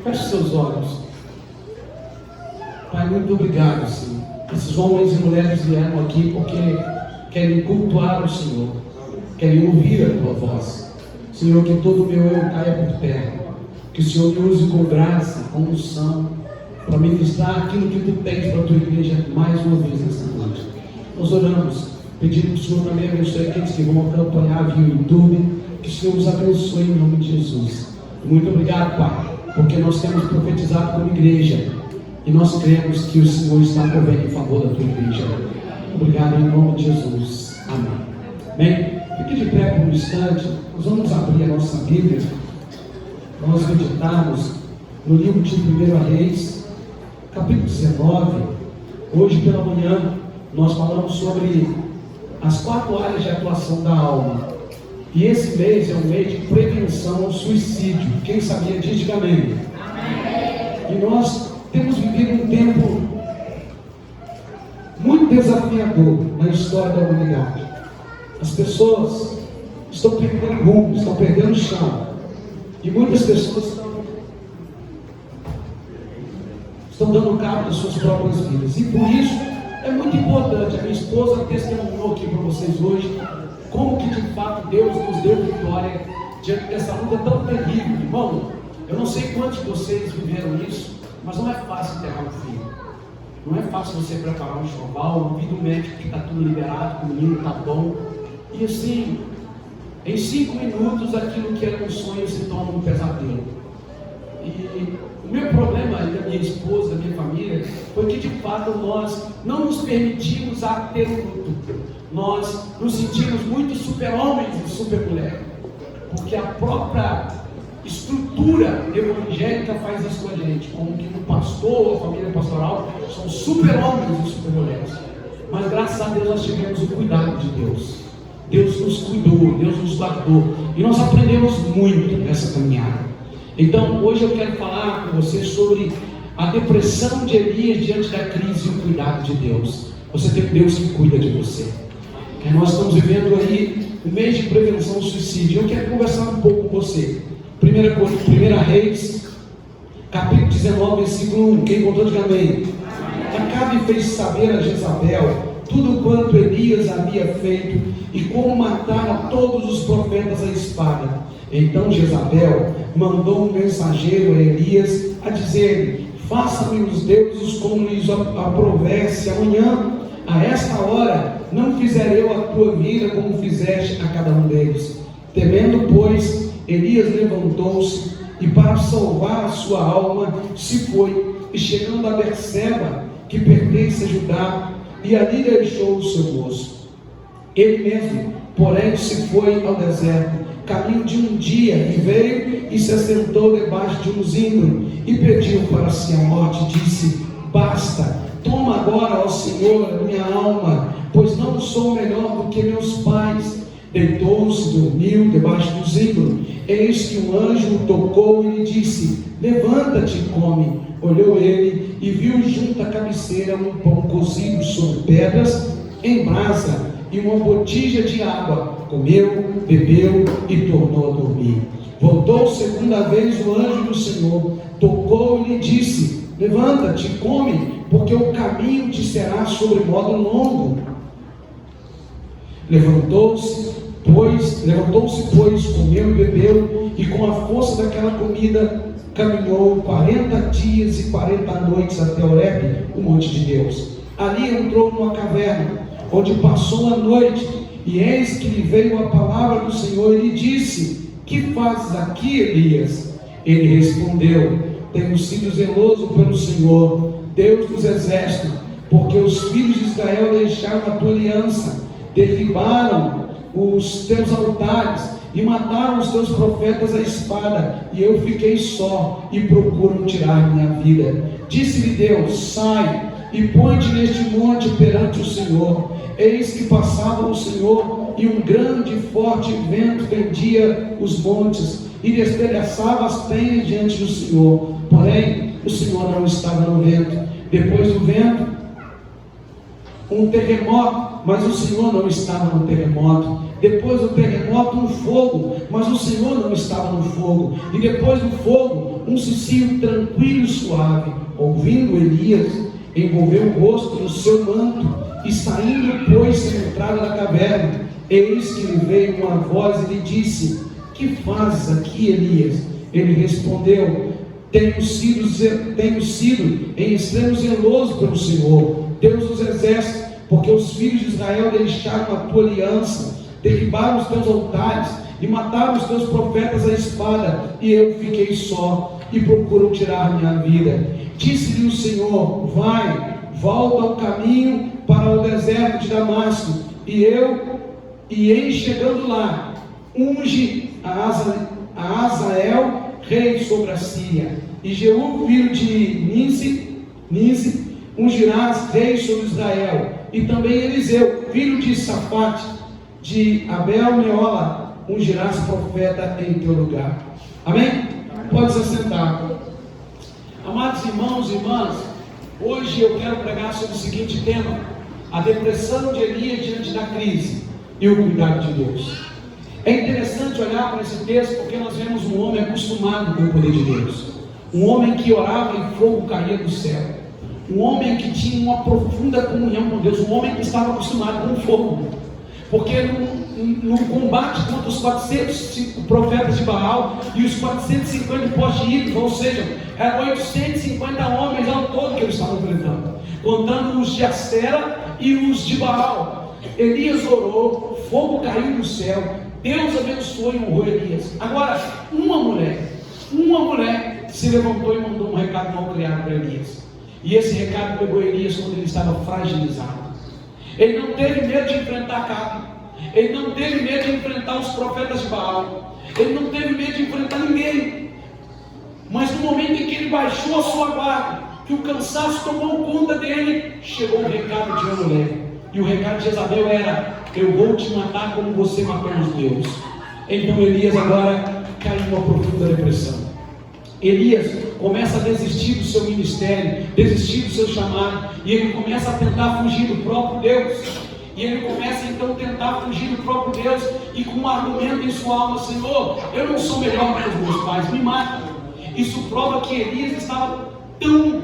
Feche seus olhos. Pai, muito obrigado, Senhor. Esses homens e mulheres vieram aqui porque querem cultuar o Senhor, querem ouvir a Tua voz. Senhor, que todo o meu eu caia por terra, que o Senhor me use com graça, com unção, para ministrar aquilo que Tu tens para a Tua igreja mais uma vez nessa noite. Nós oramos, pedindo que o Senhor também abençoe aqueles que vão acompanhar via YouTube, que o Senhor os abençoe em nome de Jesus. Muito obrigado, Pai, porque nós temos profetizado como igreja e nós cremos que o Senhor está movendo em favor da Tua igreja. Obrigado em nome de Jesus. Amém. Bem, fique de pé por um instante. Nós vamos abrir a nossa Bíblia. Nós meditarmos no livro de 1 Reis, capítulo 19. Hoje pela manhã nós falamos sobre as 4 áreas de atuação da alma. E esse mês é um mês de prevenção ao suicídio. Quem sabia disso, diga amém. E nós temos vivido um tempo muito desafiador na história da humanidade. As pessoas estão perdendo rumo, estão perdendo o chão. E muitas pessoas estão dando cabo das suas próprias vidas. E por isso é muito importante. A minha esposa testemunhou aqui para vocês hoje como que de fato Deus nos deu vitória diante dessa luta tão terrível. Irmão, eu não sei quantos de vocês viveram isso, mas não é fácil enterrar um filho. Não é fácil você preparar um enxoval, vir do médico que está tudo liberado, que o menino está bom. E assim, em 5 minutos, aquilo que era um sonho se torna um pesadelo. E o meu problema, da minha esposa, da minha família, foi que de fato nós não nos permitimos a ter um luto. Nós nos sentimos muito super-homens e super-mulheres, porque a própria estrutura evangélica faz isso com a gente, como que o pastor, a família pastoral, são super-homens e super-mulheres. Mas graças a Deus nós tivemos o cuidado de Deus. Deus nos cuidou, Deus nos guardou, e nós aprendemos muito nessa caminhada. Então hoje eu quero falar com você sobre a depressão de Elias diante da crise e o cuidado de Deus. Você tem Deus que cuida de você. Nós estamos vivendo aí o mês de prevenção ao suicídio. Eu quero conversar um pouco com você. 1 Reis, capítulo 19, versículo 1. Quem contou, diga amém. Acabe fez saber a Jezabel tudo quanto Elias havia feito e como mataram todos os profetas à espada. Então Jezabel mandou um mensageiro a Elias a dizer-lhe: faça-me os deuses como lhes aprouver, se amanhã, a esta hora, não fizer eu a tua vida como fizeste a cada um deles. Temendo, pois, Elias levantou-se e, para salvar a sua alma, se foi, e chegando a Berseba, que pertence a Judá, e ali deixou o seu moço. Ele mesmo, porém, se foi ao deserto, caminho de um dia, e veio e se assentou debaixo de um zimbro, e pediu para si a morte, e disse: basta, toma agora, ó Senhor, a minha alma, pois não sou melhor do que meus pais. Deitou-se, dormiu debaixo do zimbro. Eis que um anjo o tocou e lhe disse: levanta-te e come. Olhou ele e viu junto à cabeceira um pão cozido sobre pedras em brasa e uma botija de água. Comeu, bebeu e tornou a dormir. Voltou segunda vez o anjo do Senhor, tocou e lhe disse: levanta-te e come, porque o caminho te será sobre modo longo. Levantou-se, pois, comeu e bebeu, e com a força daquela comida caminhou 40 dias e 40 noites até Horebe, o monte de Deus. Ali entrou numa caverna, onde passou a noite, e eis que lhe veio a palavra do Senhor e lhe disse: que fazes aqui, Elias? Ele respondeu: tenho sido zeloso pelo Senhor, Deus dos exércitos, porque os filhos de Israel deixaram a tua aliança, derribaram os teus altares e mataram os teus profetas à espada, e eu fiquei só e procuram tirar minha vida. Disse-lhe Deus: sai e põe-te neste monte perante o Senhor. Eis que passava o Senhor, e um grande e forte vento fendia os montes e despedaçava as penhas diante do Senhor. Porém, o Senhor não estava no vento. Depois do vento, um terremoto, mas o Senhor não estava no terremoto. Depois do terremoto, um fogo, mas o Senhor não estava no fogo. E depois do fogo, um sussurro tranquilo e suave. Ouvindo Elias, envolveu o rosto no seu manto e saindo, pôs-se na entrada da caverna. Eis que lhe veio uma voz e lhe disse: que fazes aqui, Elias? Ele respondeu: tenho sido em extremo zeloso pelo Senhor, Deus dos exércitos, porque os filhos de Israel deixaram a tua aliança, derribaram os teus altares e mataram os teus profetas à espada, e eu fiquei só e procuro tirar minha vida. Disse-lhe o Senhor: vai, volta ao caminho para o deserto de Damasco, e em chegando lá, unge a Azael rei sobre a Síria, e Jeú filho de Nise ungirás rei sobre Israel, e também Eliseu filho de Safate de Abel-Meola ungirás profeta em teu lugar. Amém? Pode se assentar. Amados irmãos e irmãs, hoje eu quero pregar sobre o seguinte tema: a depressão de Elias diante da crise e o cuidado de Deus. É interessante olhar para esse texto, porque nós vemos um homem acostumado com o poder de Deus, um homem que orava e fogo caía do céu, um homem que tinha uma profunda comunhão com Deus, um homem que estava acostumado com o fogo, porque no combate contra os 400 profetas de Baal e os 450 postes de ídolos, ou seja, eram 850 homens ao todo que eles estavam enfrentando, contando os de Acera e os de Baal. Elias orou, fogo caiu do céu, Deus abençoou e honrou Elias. Agora, uma mulher se levantou e mandou um recado mal criado para Elias, e esse recado pegou Elias quando ele estava fragilizado. Ele não teve medo de enfrentar Acabe, ele não teve medo de enfrentar os profetas de Baal, ele não teve medo de enfrentar ninguém, mas no momento em que ele baixou a sua guarda, que o cansaço tomou conta dele, chegou o recado de uma mulher, e o recado de Jezabel era: eu vou te matar como você matou os meus. Então Elias agora cai em uma profunda depressão. Elias começa a desistir do seu ministério, desistir do seu chamado, e ele começa a tentar fugir do próprio Deus. E ele começa então a tentar fugir do próprio Deus, e com um argumento em sua alma: Senhor, eu não sou melhor que os meus pais, me mata. Isso prova que Elias estava tão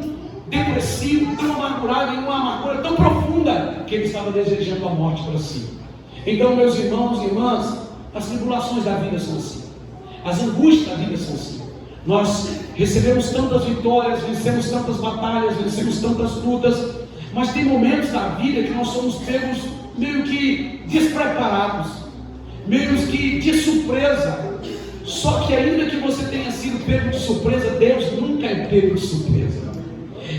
depressivo, tão amargurado, em uma amargura tão profunda, que ele estava desejando a morte para si. Então, meus irmãos e irmãs, as tribulações da vida são assim, as angústias da vida são assim. Nós recebemos tantas vitórias, vencemos tantas batalhas, vencemos tantas lutas, mas tem momentos da vida que nós somos pegos meio que despreparados, meio que de surpresa. Só que ainda que você tenha sido pego de surpresa, Deus nunca é pego de surpresa.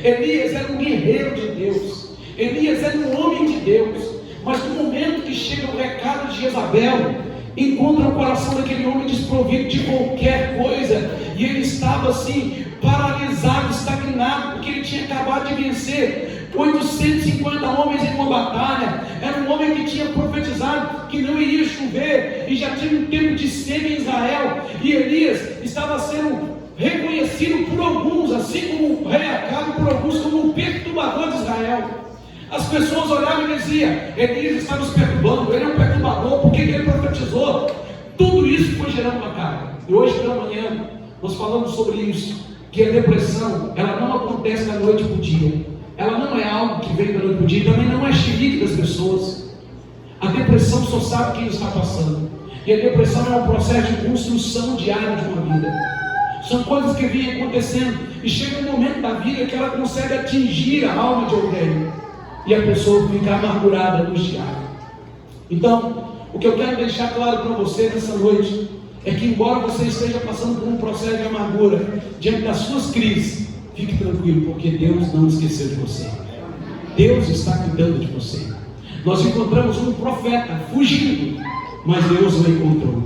Elias era um guerreiro de Deus, Elias era um homem de Deus, mas no momento que chega o recado de Jezabel, encontra o coração daquele homem desprovido de qualquer coisa, e ele estava assim, paralisado, estagnado, porque ele tinha acabado de vencer 850 homens em uma batalha. Era um homem que tinha profetizado que não iria chover, e já tinha um tempo de seca em Israel, e Elias estava sendo reconhecido por alguns, assim como o rei Acabe, por alguns como o perturbador de Israel. As pessoas olhavam e diziam: Elias está nos perturbando, ele é um perturbador, porque ele profetizou. Tudo isso foi gerando uma carga. E hoje pela manhã nós falamos sobre isso, que a depressão, ela não acontece da noite para o dia, ela não é algo que vem da noite para o dia, também não é xerife das pessoas. A depressão só sabe quem está passando, e a depressão é um processo de construção diária de uma vida. São coisas que vêm acontecendo, e chega um momento da vida que ela consegue atingir a alma de alguém, e a pessoa fica amargurada, angustiada. Então, o que eu quero deixar claro para você nessa noite é que, embora você esteja passando por um processo de amargura diante das suas crises, fique tranquilo, porque Deus não esqueceu de você. Deus está cuidando de você. Nós encontramos um profeta fugindo, mas Deus o encontrou.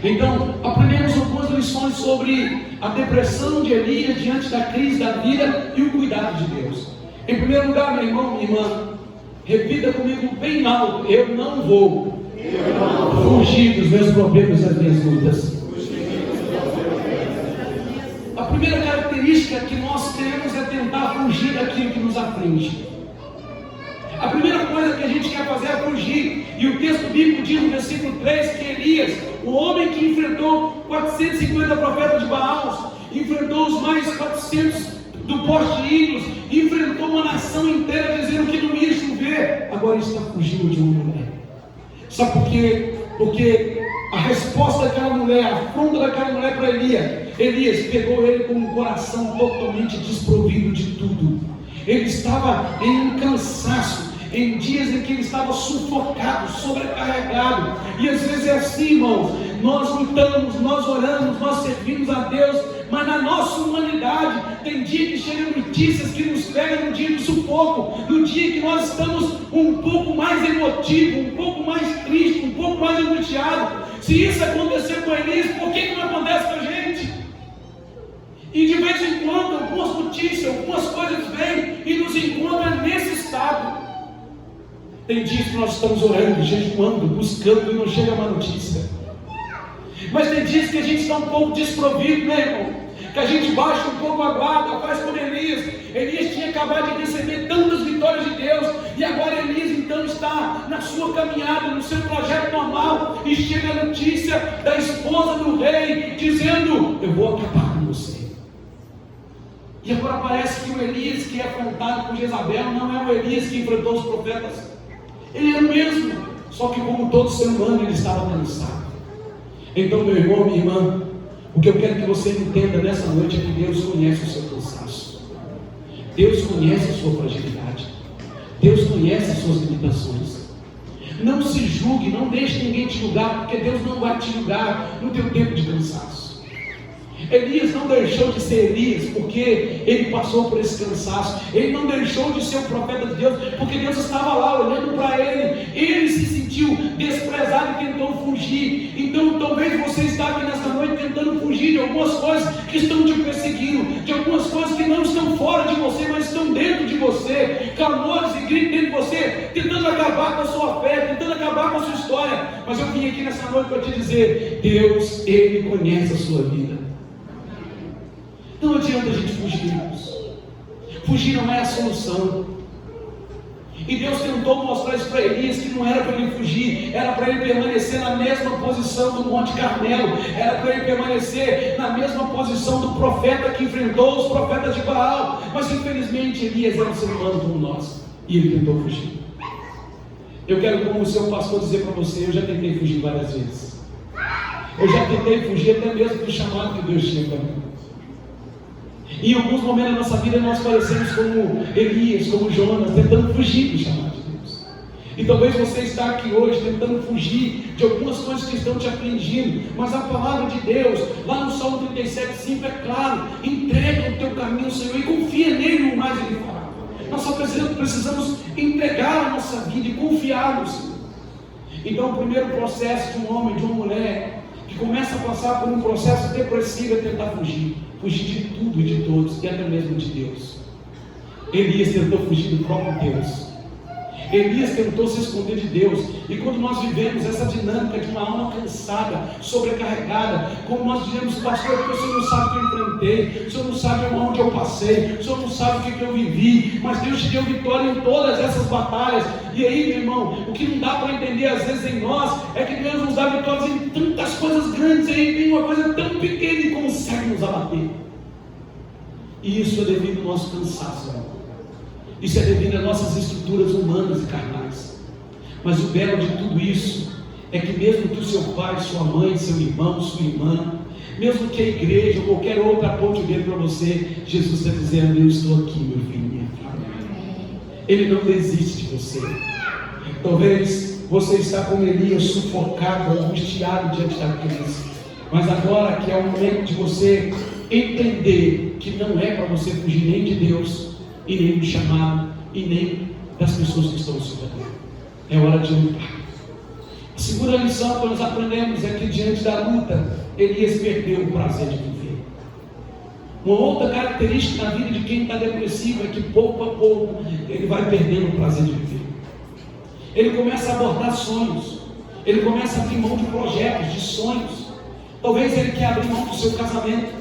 Então, aprendemos algumas lições sobre a depressão de Elias diante da crise da vida e o cuidado de Deus. Em primeiro lugar, meu irmão, minha irmã, repita comigo bem alto: eu não vou fugir dos meus problemas e das minhas lutas. A primeira característica que nós temos é tentar fugir daquilo que nos aflige. A primeira coisa que a gente quer fazer é fugir E o texto bíblico diz no versículo 3 que Elias, o homem que enfrentou 450 profetas de Baal, enfrentou os mais 400 do poste de ídolos, enfrentou uma nação inteira dizendo que não ia chover, agora está fugindo de uma mulher. Sabe por quê? Porque a resposta daquela mulher, a afronta daquela mulher para Elias pegou ele com um coração totalmente desprovido de tudo. Ele estava em um cansaço, em dias em que ele estava sufocado, sobrecarregado. E às vezes é assim, irmãos, nós lutamos, nós oramos, nós servimos a Deus, mas na nossa humanidade tem dia que chegam notícias que nos pegam no dia do sufoco, no dia que nós estamos um pouco mais emotivos, um pouco mais tristes, um pouco mais angustiados. Se isso acontecer com Elias, por que não acontece com a gente? E de vez em quando algumas notícias, algumas coisas vêm e nos encontram nesse estado. Tem dias que nós estamos orando, jejuando, buscando e não chega uma notícia. Mas tem dias que a gente está um pouco desprovido, né, irmão? Que a gente baixa um pouco a guarda, faz como Elias. Elias tinha acabado de receber tantas vitórias de Deus, e agora Elias então está na sua caminhada, no seu projeto normal, e chega a notícia da esposa do rei, dizendo: eu vou acabar com você. E agora parece que o Elias que é afrontado por Jezabel não é o Elias que enfrentou os profetas. Ele é o mesmo, só que como todo ser humano ele estava cansado. Então, meu irmão, minha irmã, o que eu quero que você entenda nessa noite é que Deus conhece o seu cansaço. Deus conhece a sua fragilidade. Deus conhece as suas limitações. Não se julgue, não deixe ninguém te julgar, porque Deus não vai te julgar no teu tempo de cansaço. Elias não deixou de ser Elias porque ele passou por esse cansaço. Ele não deixou de ser o profeta de Deus porque Deus estava lá olhando para ele. Ele se sentiu desprezado e tentou fugir. Então talvez você está aqui nessa noite tentando fugir de algumas coisas que estão te perseguindo, de algumas coisas que não estão fora de você, mas estão dentro de você. Clamores e gritos dentro de você, tentando acabar com a sua fé, tentando acabar com a sua história. Mas eu vim aqui nessa noite para te dizer: Deus, Ele conhece a sua vida. Não adianta a gente fugir, irmãos. Fugir não é a solução. E Deus tentou mostrar isso para Elias, que não era para ele fugir, era para ele permanecer na mesma posição do Monte Carmelo, era para ele permanecer na mesma posição do profeta que enfrentou os profetas de Baal. Mas infelizmente Elias era um ser humano como nós, e ele tentou fugir. Eu quero, como o seu pastor, dizer para você: eu já tentei fugir várias vezes. Eu já tentei fugir até mesmo do chamado que Deus tinha para mim. Em alguns momentos da nossa vida nós parecemos como Elias, como Jonas, tentando fugir do chamado de Deus. E talvez você está aqui hoje tentando fugir de algumas coisas que estão te afligindo, mas a palavra de Deus, lá no Salmo 37,5 é claro: entrega o teu caminho ao Senhor e confia nele, o mais ele fará. Nós só precisamos entregar a nossa vida e confiar no Senhor. Então o primeiro processo de um homem, de uma mulher que começa a passar por um processo depressivo é tentar fugir de tudo e de todos, e até mesmo de Deus. Elias tentou fugir do próprio Deus. Elias tentou se esconder de Deus. E quando nós vivemos essa dinâmica de uma alma cansada, sobrecarregada, como nós dizemos: pastor, porque o senhor não sabe o que eu enfrentei, o senhor não sabe onde eu passei, o senhor não sabe o que eu vivi, mas Deus te deu vitória em todas essas batalhas. E aí, meu irmão, o que não dá para entender às vezes em nós é que Deus nos dá vitórias em tantas coisas grandes, e aí vem uma coisa tão pequena e consegue nos abater. E isso é devido ao nosso cansaço, irmão. Isso é devido às nossas estruturas humanas e carnais. Mas o belo de tudo isso é que mesmo que o seu pai, sua mãe, seu irmão, sua irmã, mesmo que a igreja ou qualquer outra aponte o dedo para você, Jesus está dizendo: eu estou aqui, meu filho, minha filha. Ele não desiste de você. Talvez você está como Elias, sufocado, angustiado diante da crise. Mas agora que é o momento de você entender que não é para você fugir nem de Deus, e nem do chamado, e nem das pessoas que estão ao seu redor. É hora de lutar. A segunda lição que nós aprendemos é que diante da luta, Elias perdeu o prazer de viver. Uma outra característica na vida de quem está depressivo é que pouco a pouco ele vai perdendo o prazer de viver. Ele começa a abordar sonhos, ele começa a abrir mão de projetos, de sonhos. Talvez ele quer abrir mão do seu casamento,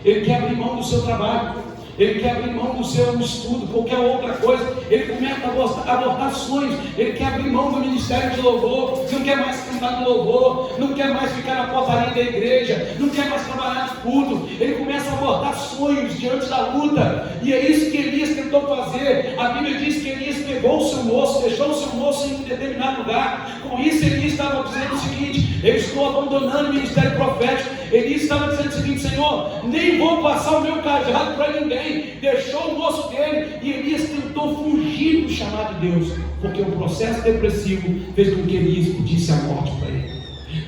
ele quer abrir mão do seu trabalho. ele quer abrir mão do seu estudo, qualquer outra coisa, ele começa a abortar sonhos, ele quer abrir mão do ministério de louvor, não quer mais cantar no louvor, não quer mais ficar na portaria da igreja, não quer mais trabalhar de culto, ele começa a abortar sonhos diante da luta, e é isso que Elias tentou fazer. A Bíblia diz que Elias pegou o seu moço, deixou o seu moço em um determinado lugar. Com isso Elias estava dizendo o seguinte: eu estou abandonando o ministério profético. Elias estava dizendo o seguinte: Senhor, nem vou passar o meu cajado para ninguém. Deixou o moço dele, e Elias tentou fugir do chamado de Deus, porque o processo depressivo fez com que Elias pedisse a morte para ele.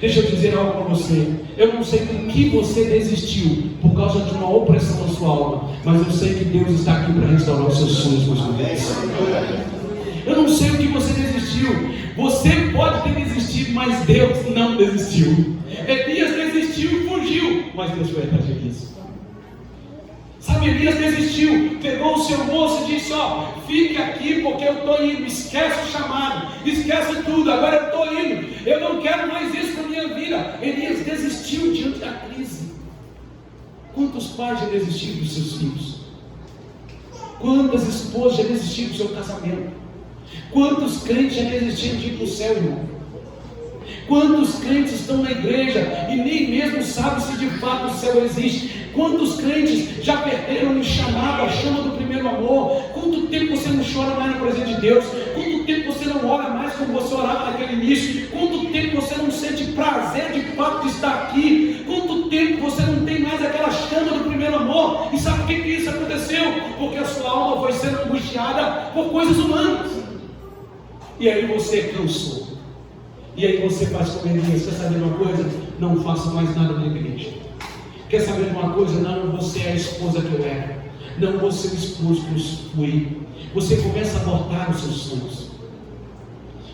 Deixa eu dizer algo para você. Eu não sei com que você desistiu por causa de uma opressão na sua alma, mas eu sei que Deus está aqui para restaurar os seus sonhos mais uma vez. Eu não sei o que você desistiu. Você pode ter desistido, mas Deus não desistiu. Elias desistiu e fugiu, mas Deus foi atrás de Elias. Sabe, Elias desistiu, pegou o seu moço e disse: ó, fique aqui porque eu estou indo, esquece o chamado, esquece tudo, agora eu estou indo, eu não quero mais isso na minha vida. Elias desistiu diante da crise. Quantos pais já desistiram dos seus filhos? Quantas esposas já desistiram do seu casamento? Quantos crentes já desistiram de ir para o céu, irmão? Quantos crentes estão na igreja e nem mesmo sabem se de fato o céu existe? Quantos crentes já perderam o chamado, a chama do primeiro amor? Quanto tempo você não chora mais na presença de Deus? Quanto tempo você não ora mais como você orava naquele início? Quanto tempo você não sente prazer de fato de estar aqui? Quanto tempo você não tem mais aquela chama do primeiro amor? E sabe por que isso aconteceu? Porque a sua alma foi sendo angustiada por coisas humanas. E aí você cansou. E aí você faz como Elias: quer saber uma coisa? Não faça mais nada na igreja. Quer saber uma coisa? Não, você é a esposa que eu era. Não, você é o esposo que eu fui. Você começa a abortar os seus sonhos.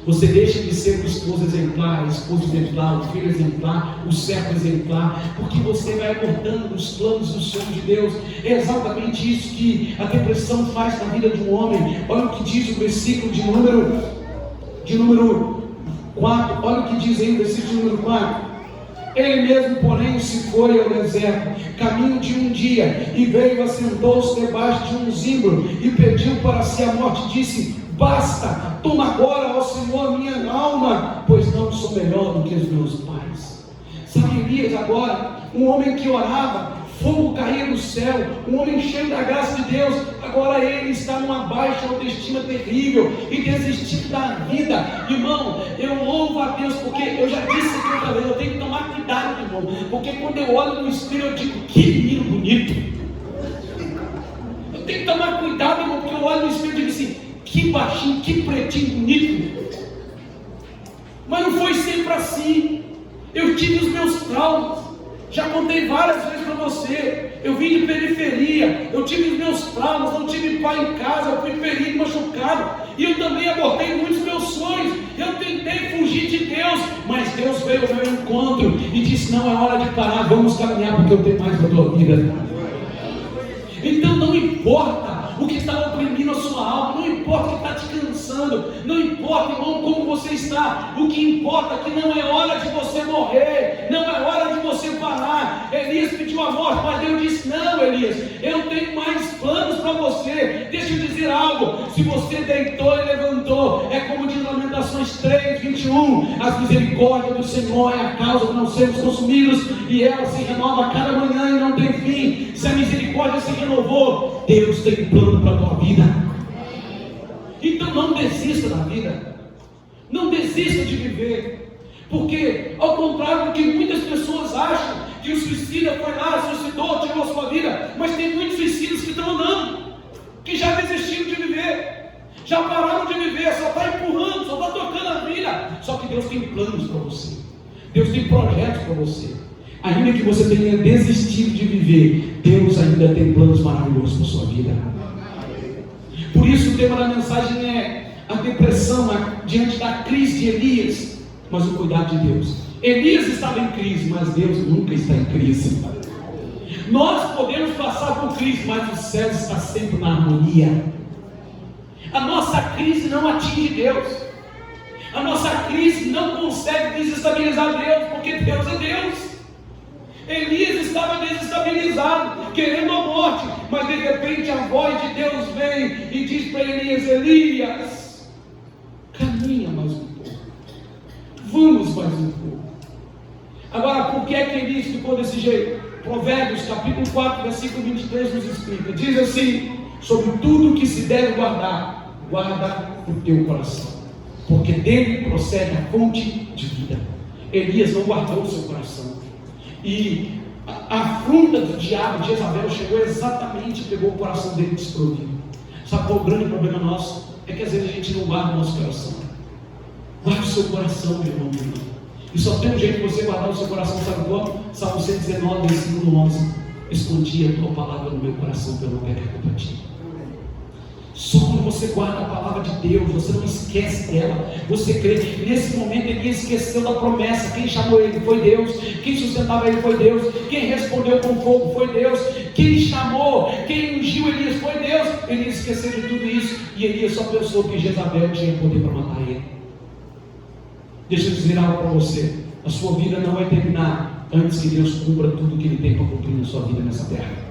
Você deixa de ser o esposo exemplar, o esposo exemplar, o filho exemplar, o servo exemplar, porque você vai abortando os planos dos sonhos de Deus. É exatamente isso que a depressão faz na vida de um homem. Olha o que diz o versículo de número 4, olha o que diz aí o versículo número 4. Ele mesmo, porém, se foi ao deserto, caminho de um dia, e veio, assentou-se debaixo de um zimbro, e pediu para si a morte, disse: basta, toma agora, ó Senhor, minha alma, pois não sou melhor do que os meus pais. Sabe, Elias agora, um homem que orava, fogo caía do céu, um homem cheio da graça de Deus, agora ele está numa baixa autoestima terrível e desistiu da vida. Irmão, eu louvo a Deus, porque eu já disse aqui outra vez, eu tenho que tomar cuidado, irmão, porque quando eu olho no espelho eu digo: que menino bonito. Eu tenho que tomar cuidado, irmão, porque eu olho no espelho e digo assim: que baixinho, que pretinho bonito. Mas não foi sempre assim. Eu tive os meus traumas. Já contei várias vezes para você. Eu vim de periferia, eu tive os meus traumas, não tive pai em casa, eu fui ferido, machucado, e eu também abortei muitos meus sonhos. Eu tentei fugir de Deus, mas Deus veio ao meu encontro e disse: não, é hora de parar, vamos caminhar, porque eu tenho mais para a tua vida. Então não importa o que está oprimindo a sua alma, não importa o que está te cansando, não importa, irmão, como você está. O que importa é que não é hora de você morrer, não é hora de você parar. Elias pediu a morte, mas Deus disse: não, Elias, eu tenho mais planos para você. Deixa eu dizer algo: se você deitou e levantou, é como diz Lamentações 3:21, as misericórdias do Senhor é a causa de não sermos consumidos, e ela se renova a cada manhã e não tem fim. Se a misericórdia se renovou, Deus tem plano para a tua vida. Então não desista da vida, não desista de viver, porque ao contrário do que muitas pessoas acham, que o suicida foi lá, suicidou, tirou a sua vida, mas tem muitos suicidas que estão andando, que já desistiram de viver, já pararam de viver, só está empurrando, só está tocando a vida. Só que Deus tem planos para você, Deus tem projetos para você. Ainda que você tenha desistido de viver, Deus ainda tem planos maravilhosos para a sua vida. Por isso o tema da mensagem é a depressão diante da crise de Elias, mas o cuidado de Deus. Elias estava em crise, mas Deus nunca está em crise. Nós podemos passar por crise, mas o céu está sempre na harmonia. A nossa crise não atinge Deus. A nossa crise não consegue desestabilizar Deus, porque Deus é Deus. Elias estava desestabilizado, querendo a morte, mas de repente a voz de Deus vem e diz para Elias: Elias, caminha mais um pouco, vamos mais um pouco. Agora, por que é que Elias ficou desse jeito? Provérbios capítulo 4, versículo 23 nos explica, diz assim: sobre tudo que se deve guardar, guarda o teu coração, porque dele procede a fonte de vida. Elias não guardou o seu coração, e a afronta do diabo de Jezabel chegou exatamente e pegou o coração dele desprovido. Sabe qual é o grande problema nosso? É que às vezes a gente não guarda o nosso coração. Guarde o seu coração, meu irmão, meu irmão. E só tem um jeito de você guardar o seu coração, sabe qual? Salmo 119, versículo 11: escondi a tua palavra no meu coração para eu não pecar contra ti. Só quando você guarda a palavra de Deus, você não esquece dela, você crê. Nesse momento ele esqueceu da promessa. Quem chamou ele foi Deus, quem sustentava ele foi Deus, quem respondeu com fogo foi Deus, quem chamou, quem ungiu Elias foi Deus. Ele esqueceu de tudo isso, e Elias só pensou que Jezabel tinha poder para matar ele. Deixa eu dizer algo para você: a sua vida não vai terminar antes que Deus cumpra tudo que Ele tem para cumprir na sua vida nessa terra.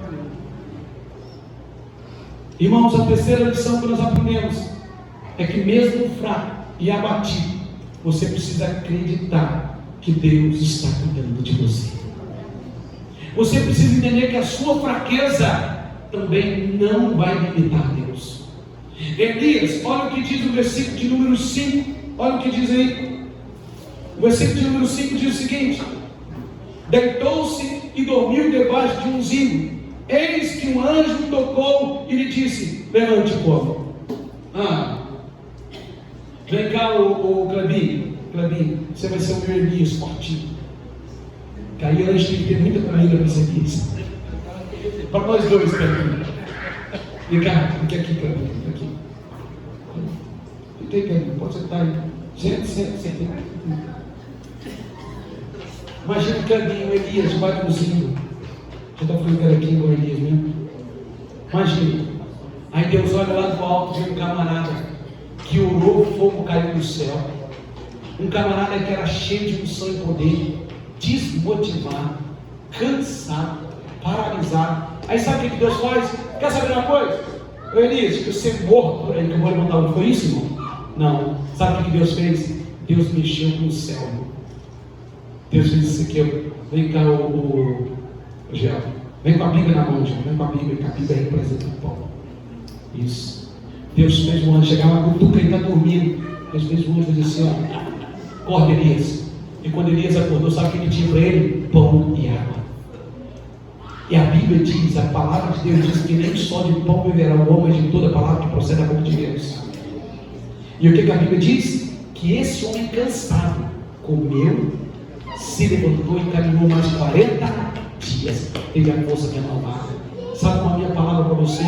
Irmãos, a terceira lição que nós aprendemos é que mesmo fraco e abatido, você precisa acreditar que Deus está cuidando de você. Você precisa entender que a sua fraqueza também não vai limitar Deus. Elias, olha o que diz o versículo de número 5, olha o que diz aí. O versículo de número 5 diz o seguinte: deitou-se e dormiu debaixo de um zinco. Eis que um anjo tocou e lhe disse: levante o povo. Vem cá, o Clebinho, você vai ser o meu Elias fortinho. Que aí antes tem que ter muita traíra para ser isso. Para nós dois, Clebinho. Vem cá, fica aqui, Clebinho, fica aqui. Fica aí, Clebinho, pode sentar aí. Senta. Imagina o Clebinho, o Elias, vai com o zinco. Eu estou falando que era aqui igual Elias mesmo. Imagina. Aí Deus olha lá do alto, vê um camarada que orou, o fogo caiu do céu. Um camarada que era cheio de unção e poder, desmotivado, cansado, paralisado. Aí sabe o que Deus faz? Quer saber uma coisa? Ô Elias, que você morto por aí, que eu vou levantar o. Foi isso, irmão? Não. Sabe o que Deus fez? Deus mexeu com o céu, irmão. Deus fez isso aqui, ó. Vem cá, o Gel. Vem com a Bíblia na mão, Gel. Vem com a Bíblia, que a Bíblia representa o pão. Isso. Deus fez um anjo, chegava com o cutuca, ele está dormindo. Deus fez um anjo e disse assim: ó, acorda, Elias. E quando Elias acordou, sabe o que ele tinha para ele? Pão e água. E a Bíblia diz, a palavra de Deus diz que nem só de pão viverá o homem, mas de toda a palavra que procede da boca de Deus. E o que a Bíblia diz? Que esse homem cansado comeu, se levantou e caminhou mais 40 dias. Teve a força renovada. Sabe qual é a minha palavra para você?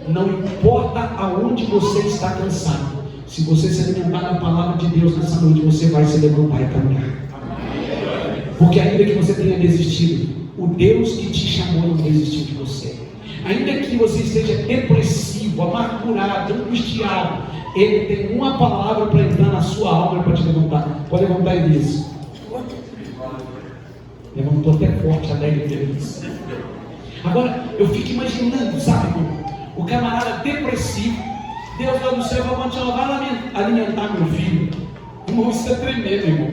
Não importa aonde você está cansado, se você se alimentar da palavra de Deus nessa noite, você vai se levantar e caminhar. Porque ainda que você tenha desistido, o Deus que te chamou não desistiu de você. Ainda que você esteja depressivo, amargurado, angustiado, Ele tem uma palavra para entrar na sua alma para te levantar. Pode levantar, Elias. Levantou até forte, alegre, feliz. Agora, eu fico imaginando, sabe, irmão? O camarada depressivo, Deus lá no céu vai alimentar meu filho. Irmão, isso é tremendo, irmão.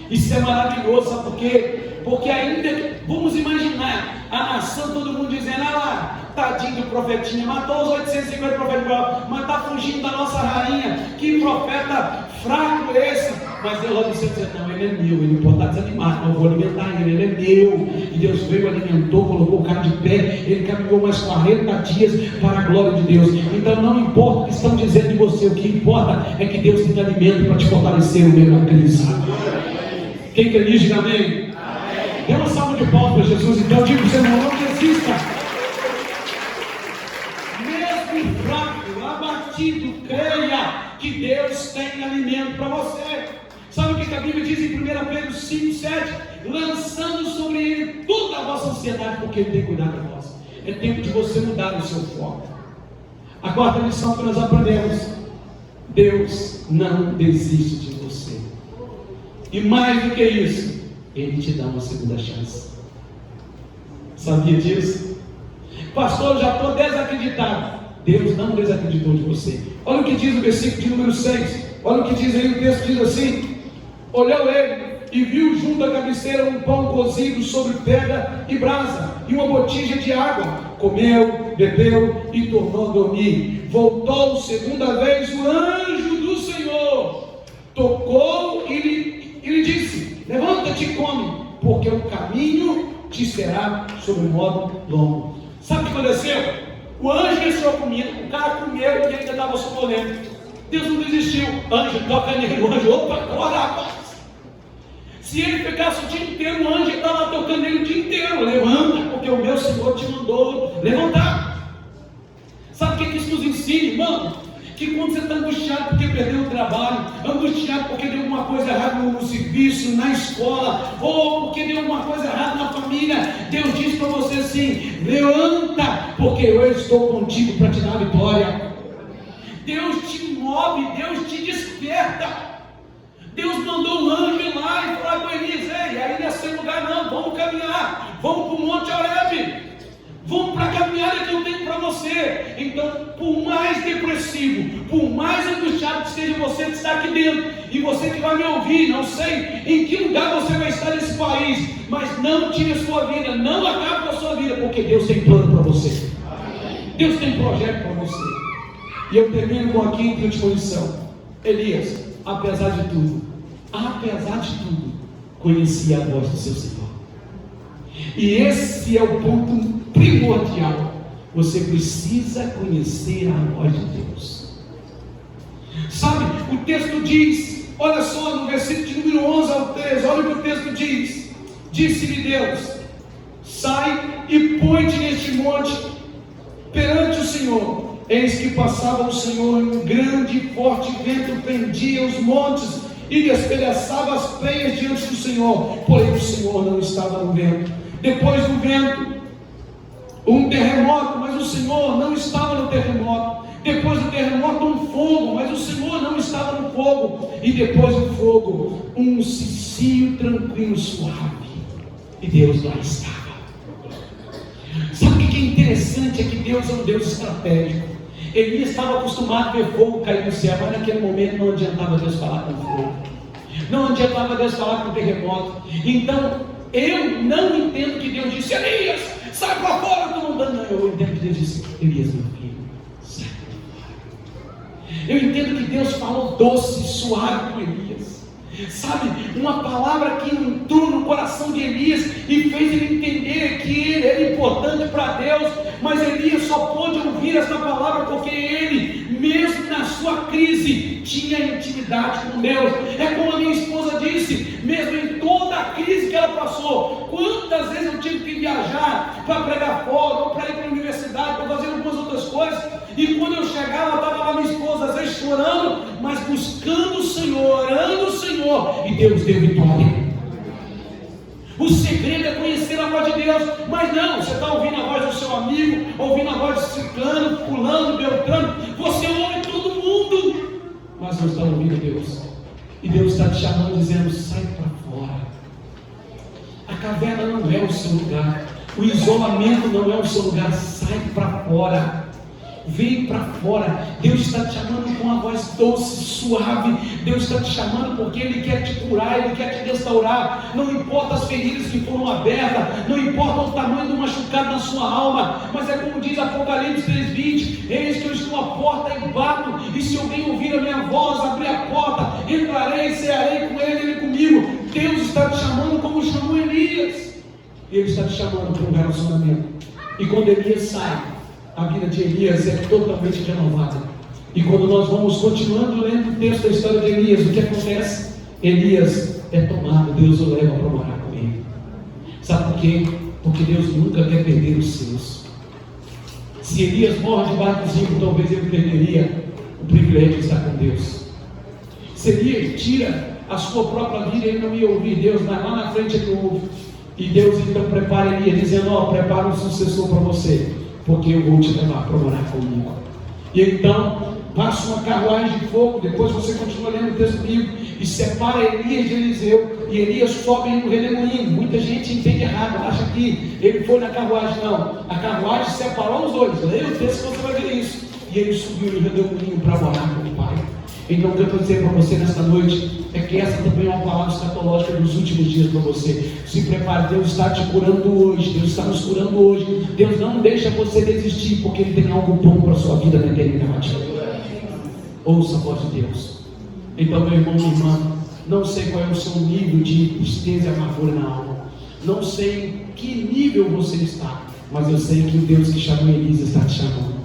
Isso é maravilhoso, sabe por quê? Porque ainda, vamos imaginar, a nação, todo mundo dizendo: ah lá, tadinho do profetinha, matou os 850 profetas de Baal, mas está fugindo da nossa rainha, que profeta fraco esse. Mas Deus lá no céu dizendo: não, ele é meu, ele pode estar desanimado, não vou alimentar ele é meu. E Deus veio, alimentou, colocou o cara de pé, ele caminhou mais 40 dias para a glória de Deus. Então não importa o que estão dizendo de você, o que importa é que Deus tem alimento para te fortalecer no meio da crise. Quem quer dizer amém? Dê uma salva de palmas para Jesus. Então diga para o seu irmão: não desista. Mesmo fraco, abatido, creia que Deus tem alimento para você. Sabe o que a Bíblia diz em 1 Pedro 5:7? Lançando sobre Ele toda a vossa ansiedade, porque Ele tem cuidado de vós. É tempo de você mudar o seu foco. A quarta lição que nós aprendemos: Deus não desiste de você. E mais do que isso, Ele te dá uma segunda chance. Sabia disso? Pastor, eu já estou desacreditado. Deus não desacreditou de você. Olha o que diz o versículo de número 6. Olha o que diz aí, o texto diz assim: olhou ele e viu junto à cabeceira um pão cozido sobre pedra e brasa, e uma botija de água. Comeu, bebeu e tornou a dormir. Voltou segunda vez o anjo do Senhor, tocou e lhe disse: levanta-te e come, porque o caminho te será sobre modo longo. Sabe o que aconteceu? O anjo deixou a comida, o cara comeu e ele ainda estava suculento. Deus não desistiu. Anjo, toca nele. O anjo, opa, acorda, rapaz. Se ele ficasse o dia inteiro, o anjo estava lá tocando nele o dia inteiro. Levanta, porque o meu Senhor te mandou levantar. Sabe o que isso nos ensina, irmão? Que quando você está angustiado porque perdeu o trabalho, angustiado porque deu alguma coisa errada no serviço, na escola, ou porque deu alguma coisa errada na família, Deus diz para você assim: levanta, porque eu estou contigo para te dar a vitória. Deus te move, Deus te desperta. Deus mandou um anjo ir lá e falar com Elias: ei, aí nesse lugar não, vamos caminhar, vamos para o Monte Horebe. Vamos para a caminhada que eu tenho para você. Então, por mais depressivo, por mais angustiado que esteja você que está aqui dentro, e você que vai me ouvir, não sei em que lugar você vai estar nesse país, mas não tire a sua vida, não acabe com a sua vida, porque Deus tem plano para você. Deus tem projeto para você. E eu termino com a quinta e última lição. Elias, apesar de tudo, conhecia a voz do seu Senhor. E esse é o ponto primordial. Você precisa conhecer a voz de Deus. Sabe, o texto diz, olha só, no versículo de número 11 ao 13, olha o que o texto diz: disse-lhe Deus: sai e põe-te neste monte perante o Senhor. Eis que passava o Senhor, e um grande e forte vento fendia os montes e despedaçava as penhas diante do Senhor, porém o Senhor não estava no vento. Depois do vento, um terremoto, mas o Senhor não estava no terremoto. Depois do terremoto, um fogo, mas o Senhor não estava no fogo. E depois do fogo, um cicio tranquilo, suave, e Deus lá estava. Sabe o que é interessante? É que Deus é um Deus estratégico. Elias estava acostumado a ver fogo cair do céu, mas naquele momento não adiantava Deus falar com fogo, não adiantava Deus falar com terremoto. Então eu não entendo que Deus disse: Elias, sai para fora, eu estou mandando. Não, eu entendo que Deus disse: Elias, meu filho, sai para fora. Eu entendo que Deus falou doce, suave com Elias. Sabe, uma palavra que entrou no coração de Elias e fez ele entender que ele era importante para Deus. Mas Elias só pôde ouvir essa palavra porque ele, mesmo na sua crise, tinha intimidade com Deus. É como a minha esposa disse, mesmo em toda a crise que ela passou, quantas vezes eu tive que viajar para pregar fora, ou para ir para a universidade, para fazer algumas outras coisas, e quando eu chegava, estava lá minha esposa, às vezes chorando, mas buscando o Senhor, orando o Senhor, e Deus deu vitória. O segredo é conhecer a voz de Deus. Mas não, você está ouvindo a voz do seu amigo, ouvindo a voz de ciclano, fulano, beltrano, você ouve todo mundo, mas não está ouvindo Deus. E Deus está te chamando, dizendo: sai para fora. A caverna não é o seu lugar, o isolamento não é o seu lugar. Sai para fora, vem para fora. Deus está te chamando com uma voz doce, suave. Deus está te chamando porque Ele quer te curar, Ele quer te restaurar. Não importa as feridas que foram abertas, não importa o tamanho do machucado na sua alma, mas é como diz Apocalipse 3:20: eis que eu estou à porta e bato, e se alguém ouvir a minha voz, abrir a porta, entrarei, cearei com ele, ele comigo. Deus está te chamando como chamou Elias. Ele está te chamando para um relacionamento. E quando Elias sai, a vida de Elias é totalmente renovada. E quando nós vamos continuando lendo o texto da história de Elias, o que acontece? Elias é tomado, Deus o leva para morar com ele. Sabe por quê? Porque Deus nunca quer perder os seus. Se Elias morre debaixo do zimbro, talvez ele perderia o privilégio de estar com Deus. Se Elias tira a sua própria vida, ele não ia ouvir Deus, mas lá na frente ele ouve. E Deus então prepara Elias, dizendo: ó, prepara um sucessor para você, porque eu vou te levar para morar comigo. E então, passa uma carruagem de fogo, depois você continua lendo o texto bíblico, e separa Elias de Eliseu, e Elias sobe em um redemoinho. Muita gente entende errado, acha que ele foi na carruagem. Não, a carruagem separou os dois. Leia o texto que você vai ver isso. E ele subiu no redemoinho para morar com o Pai. Então o que eu estou dizendo para você nesta noite é que essa também é uma palavra escatológica dos últimos dias para você. Se prepare, Deus está te curando hoje, Deus está nos curando hoje. Deus não deixa você desistir, porque Ele tem algo bom para a sua vida na eternidade. Ouça a voz de Deus. Então, meu irmão, minha irmã, não sei qual é o seu nível de tristeza e amargura na alma, não sei em que nível você está, mas eu sei que o Deus que chamou Elias está te chamando.